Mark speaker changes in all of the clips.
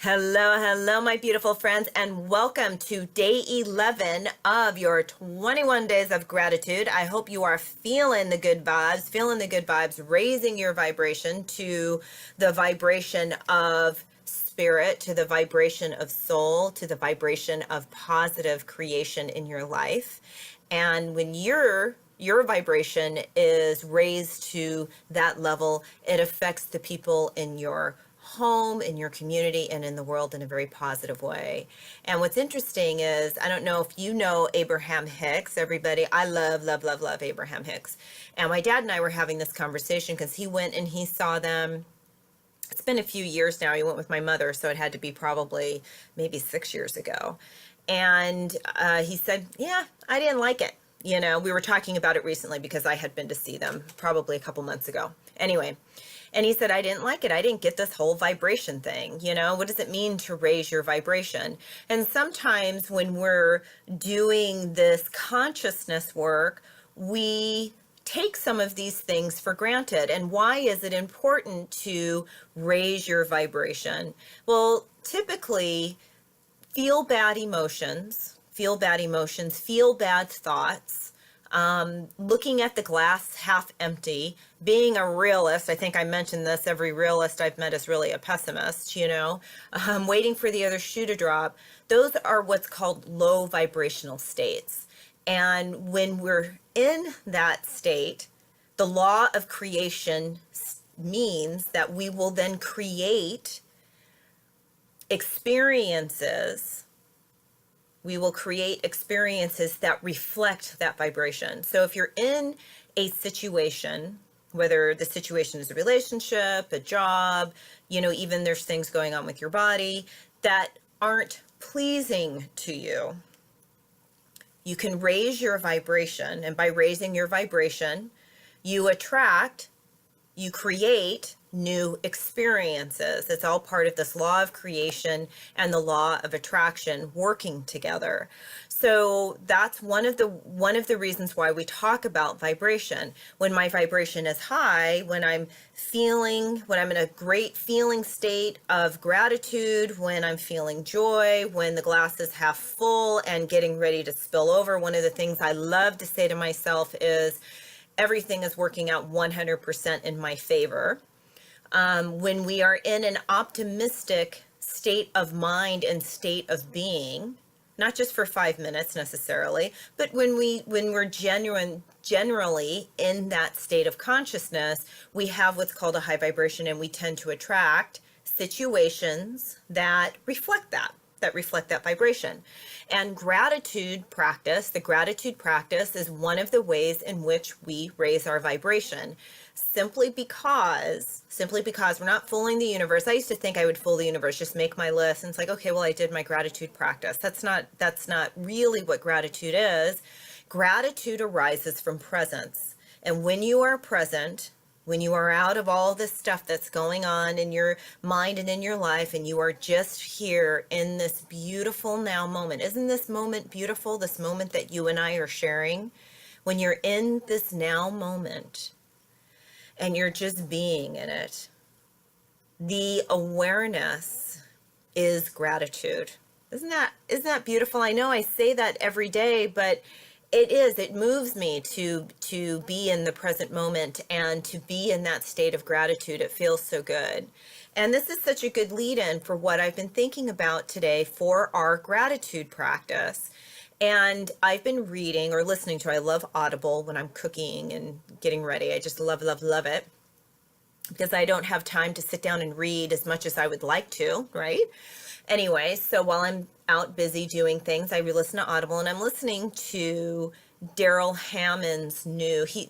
Speaker 1: Hello, hello, my beautiful friends, and welcome to day 11 of your 21 days of gratitude. I hope you are feeling the good vibes, raising your vibration to the vibration of spirit, to the vibration of soul, to the vibration of positive creation in your life. And when your vibration is raised to that level, it affects the people in your home, in your community, and in the world in a very positive way. And what's interesting is, I don't know if you know Abraham Hicks, everybody. I love Abraham Hicks. And my dad and I were having this conversation because he went and he saw them. It's been a few years now. He went with my mother, so it had to be probably maybe 6 years ago. And he said, yeah, I didn't like it. You know, we were talking about it recently because I had been to see them probably a couple months ago. Anyway, and he said, I didn't like it. I didn't get this whole vibration thing. You know, what does it mean to raise your vibration? And sometimes when we're doing this consciousness work, we take some of these things for granted. And why is it important to raise your vibration? Well, typically, feel bad emotions, feel bad thoughts, looking at the glass half empty, being a realist. I think I mentioned this, every realist I've met is really a pessimist, waiting for the other shoe to drop. Those are what's called low vibrational states. And when we're in that state, the law of creation means that we will then create experiences. We will create experiences that reflect that vibration. So if you're in a situation, whether the situation is a relationship, a job, even there's things going on with your body that aren't pleasing to you, you can raise your vibration. And by raising your vibration, you attract, you create new experiences. It's all part of this law of creation and the law of attraction working together. So that's one of the reasons why we talk about vibration. When my vibration is high, when I'm in a great feeling state of gratitude, when I'm feeling joy, when the glass is half full and getting ready to spill over, one of the things I love to say to myself is, everything is working out 100% in my favor. When we are in an optimistic state of mind and state of being, not just for 5 minutes necessarily, but when we're generally in that state of consciousness, we have what's called a high vibration, and we tend to attract situations that reflect that vibration. And the gratitude practice is one of the ways in which we raise our vibration. Simply because we're not fooling the universe. I used to think I would fool the universe, just make my list. And it's like, okay, well, I did my gratitude practice. That's not really what gratitude is. Gratitude arises from presence. And when you are present, when you are out of all this stuff that's going on in your mind and in your life, and you are just here in this beautiful now moment. Isn't this moment beautiful? This moment that you and I are sharing? When you're in this now moment and you're just being in it, the awareness is gratitude. Isn't that beautiful? I know I say that every day, but it moves me to be in the present moment and to be in that state of gratitude. It feels so good. And this is such a good lead-in for what I've been thinking about today for our gratitude practice. And I've been reading or listening to, I love Audible when I'm cooking and getting ready. I just love it, because I don't have time to sit down and read as much as I would like to, right? Anyway, so while I'm out busy doing things, I re-listen to Audible, and I'm listening to Darrell Hammond's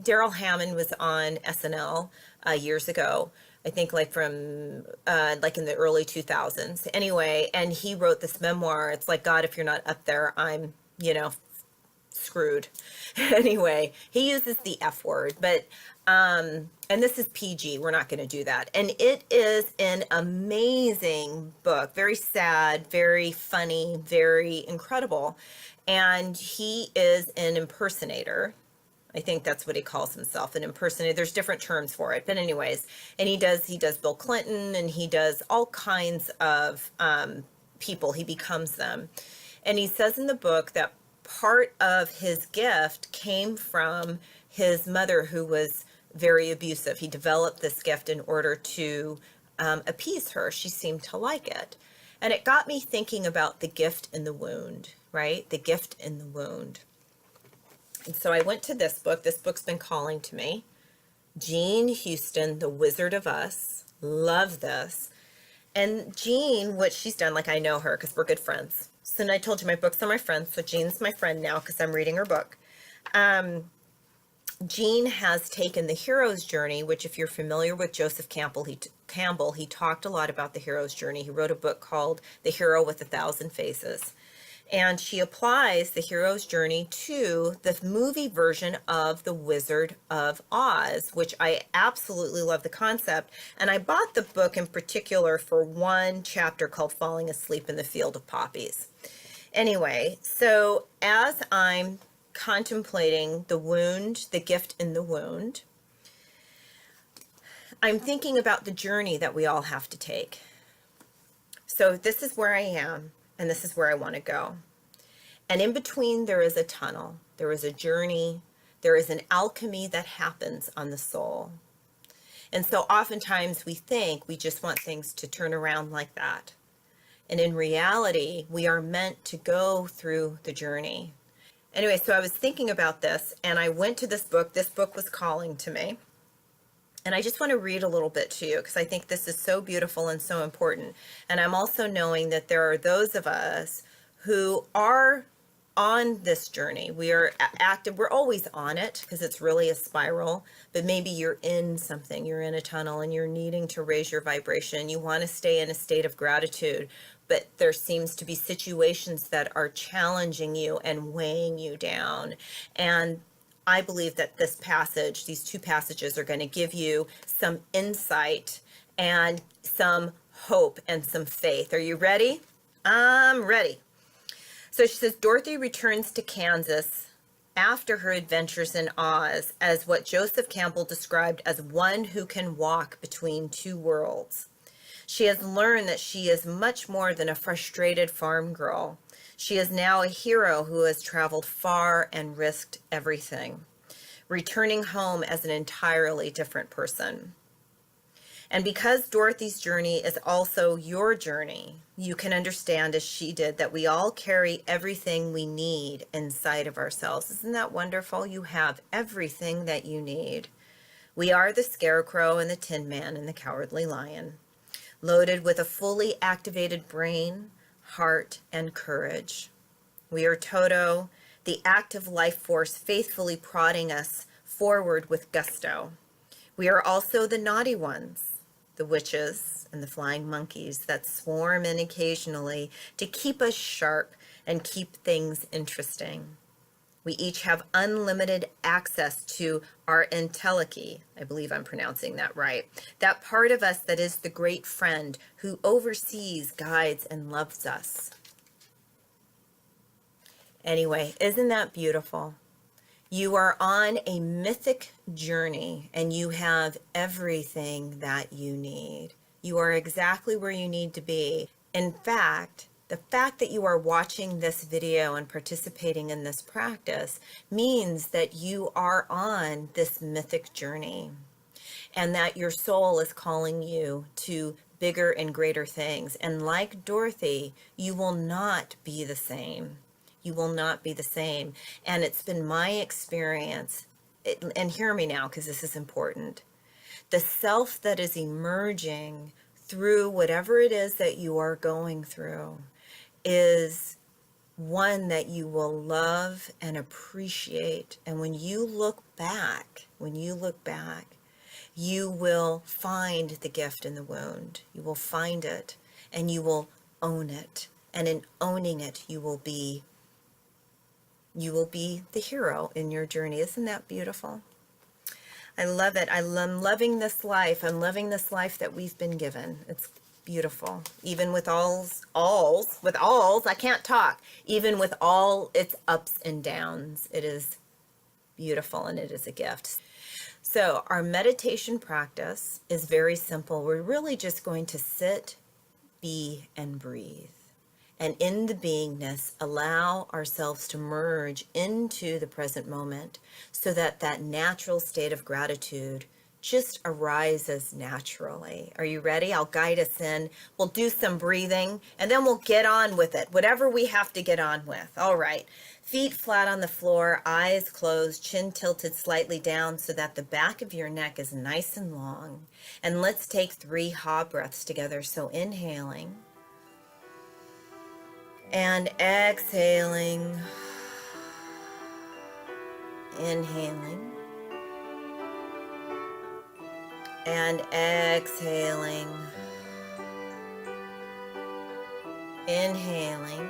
Speaker 1: Darrell Hammond was on SNL years ago, I think from like in the early 2000s. Anyway, and he wrote this memoir. It's like, God, if you're not up there, I'm, screwed. Anyway, he uses the F word, but and this is PG. We're not going to do that. And it is an amazing book, very sad, very funny, very incredible. And he is an impersonator. I think that's what he calls himself, an impersonator. There's different terms for it, but anyways, and he does Bill Clinton, and he does all kinds of people. He becomes them, and he says in the book that part of his gift came from his mother, who was very abusive. He developed this gift in order to appease her. She seemed to like it, and it got me thinking about the gift in the wound, right? The gift in the wound. And so I went to this book. This book's been calling to me. Jean Houston, The Wizard of Us. Love this. And Jean, what she's done, like I know her because we're good friends. So then I told you my books are my friends. So Jean's my friend now because I'm reading her book. Jean has taken the hero's journey, which if you're familiar with Joseph Campbell, he talked a lot about the hero's journey. He wrote a book called The Hero with a Thousand Faces. And she applies the hero's journey to the movie version of The Wizard of Oz, which I absolutely love the concept. And I bought the book in particular for one chapter called Falling Asleep in the Field of Poppies. Anyway, so as I'm contemplating the wound, the gift in the wound, I'm thinking about the journey that we all have to take. So this is where I am. And this is where I want to go. And in between, there is a tunnel. There is a journey. There is an alchemy that happens on the soul. And so oftentimes we think we just want things to turn around like that. And in reality, we are meant to go through the journey. Anyway, so I was thinking about this, and I went to this book. This book was calling to me. And I just want to read a little bit to you because I think this is so beautiful and so important. And I'm also knowing that there are those of us who are on this journey. We are active. We're always on it because it's really a spiral. But maybe you're in something. You're in a tunnel and you're needing to raise your vibration. You want to stay in a state of gratitude. But there seems to be situations that are challenging you and weighing you down. And I believe that this passage, these two passages, are going to give you some insight and some hope and some faith. Are you ready? I'm ready. So she says, Dorothy returns to Kansas after her adventures in Oz as what Joseph Campbell described as one who can walk between two worlds. She has learned that she is much more than a frustrated farm girl. She is now a hero who has traveled far and risked everything, returning home as an entirely different person. And because Dorothy's journey is also your journey, you can understand as she did that we all carry everything we need inside of ourselves. Isn't that wonderful? You have everything that you need. We are the Scarecrow and the Tin Man and the Cowardly Lion, loaded with a fully activated brain, heart, and courage. We are Toto, the active life force faithfully prodding us forward with gusto. We are also the naughty ones, the witches and the flying monkeys that swarm in occasionally to keep us sharp and keep things interesting. We each have unlimited access to our entelechy. I believe I'm pronouncing that right. That part of us that is the great friend who oversees, guides, and loves us. Anyway, isn't that beautiful? You are on a mythic journey and you have everything that you need. You are exactly where you need to be. In fact, the fact that you are watching this video and participating in this practice means that you are on this mythic journey and that your soul is calling you to bigger and greater things. And like Dorothy, you will not be the same. You will not be the same. And it's been my experience, and hear me now because this is important. The self that is emerging through whatever it is that you are going through is one that you will love and appreciate. And when you look back, you will find the gift in the wound. You will find it and you will own it. And in owning it, you will be the hero in your journey. Isn't that beautiful? I love it. I'm loving this life. I'm loving this life that we've been given. It's beautiful. Even with I can't talk. Even with all its ups and downs, it is beautiful and it is a gift. So our meditation practice is very simple. We're really just going to sit, be, and breathe. And in the beingness, allow ourselves to merge into the present moment so that that natural state of gratitude just arises naturally. Are you ready? I'll guide us in. We'll do some breathing and then we'll get on with it, whatever we have to get on with. All right. Feet flat on the floor, eyes closed, chin tilted slightly down so that the back of your neck is nice and long. And let's take 3 ha breaths together. So inhaling and exhaling, inhaling and exhaling, inhaling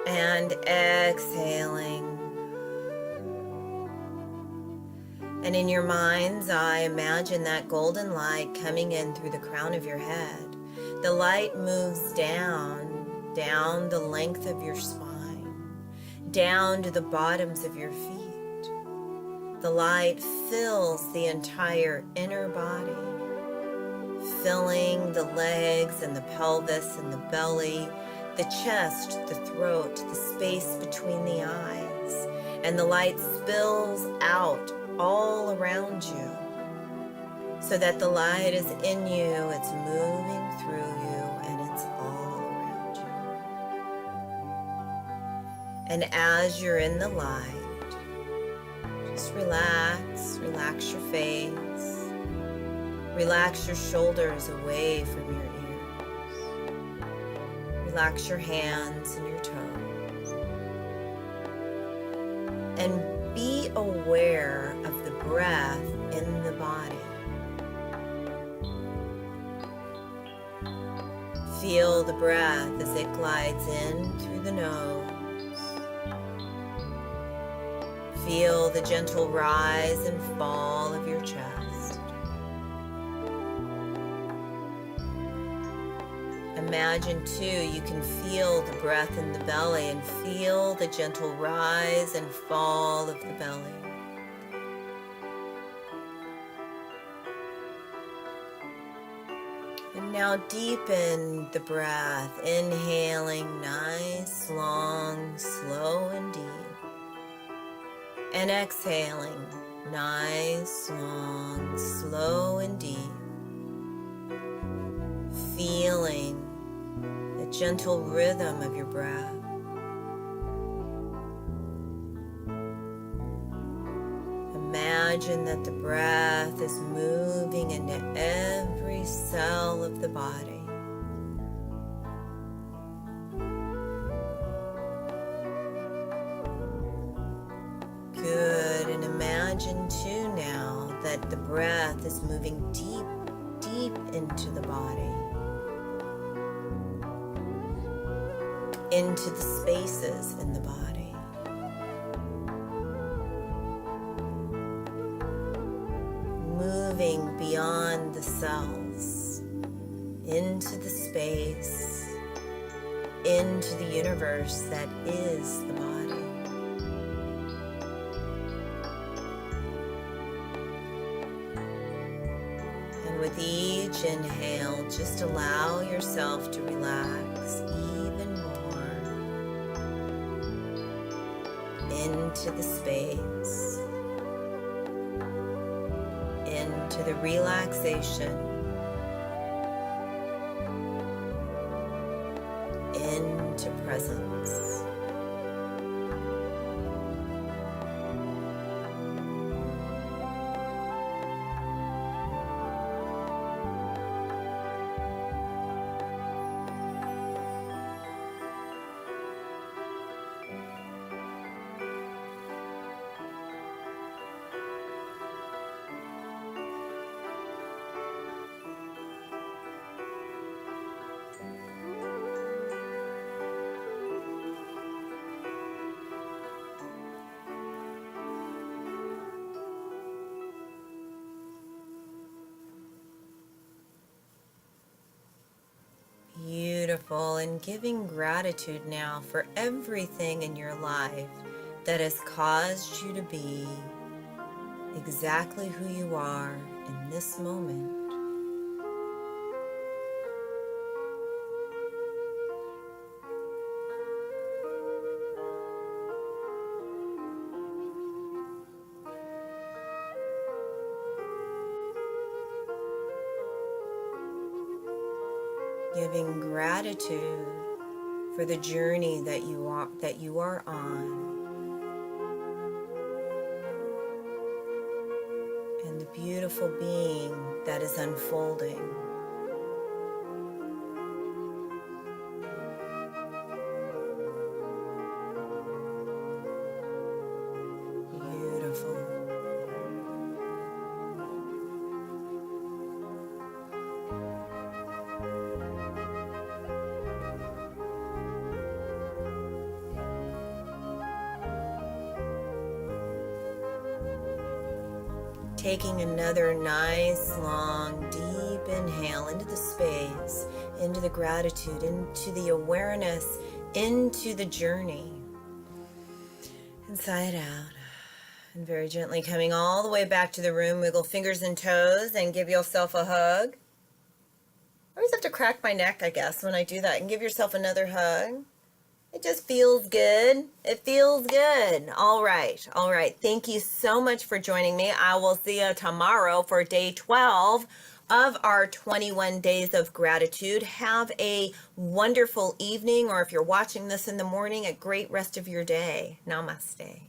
Speaker 1: and exhaling. And in your mind's eye, imagine that golden light coming in through the crown of your head. The light moves down the length of your spine, down to the bottoms of your feet. The light fills the entire inner body, filling the legs and the pelvis and the belly, the chest, the throat, the space between the eyes, and the light spills out all around you so that the light is in you, it's moving through you, and it's all around you. And as you're in the light, just relax your face, relax your shoulders away from your ears, relax your hands and your toes, and be aware of the breath in the body. Feel the breath as it glides in through the nose. Feel the gentle rise and fall of your chest. Imagine too, you can feel the breath in the belly and feel the gentle rise and fall of the belly. And now deepen the breath, inhaling nice, long, slow and deep. And exhaling, nice, long, slow and deep. Feeling the gentle rhythm of your breath. Imagine that the breath is moving into every cell of the body. Good, and imagine too now that the breath is moving deep, deep into the body, into the spaces in the body. Moving beyond the cells, into the space, into the universe that is the body. With each inhale, just allow yourself to relax even more into the space, into the relaxation, into presence. Beautiful. And giving gratitude now for everything in your life that has caused you to be exactly who you are in this moment. Giving gratitude for the journey that you are on, and the beautiful being that is unfolding. Beautiful. Taking another nice, long, deep inhale into the space, into the gratitude, into the awareness, into the journey. Inside out. And very gently coming all the way back to the room, wiggle fingers and toes and give yourself a hug. I always have to crack my neck, I guess, when I do that, and give yourself another hug. It just feels good. It feels good. All right. All right. Thank you so much for joining me. I will see you tomorrow for day 12 of our 21 days of gratitude. Have a wonderful evening, or if you're watching this in the morning, a great rest of your day. Namaste.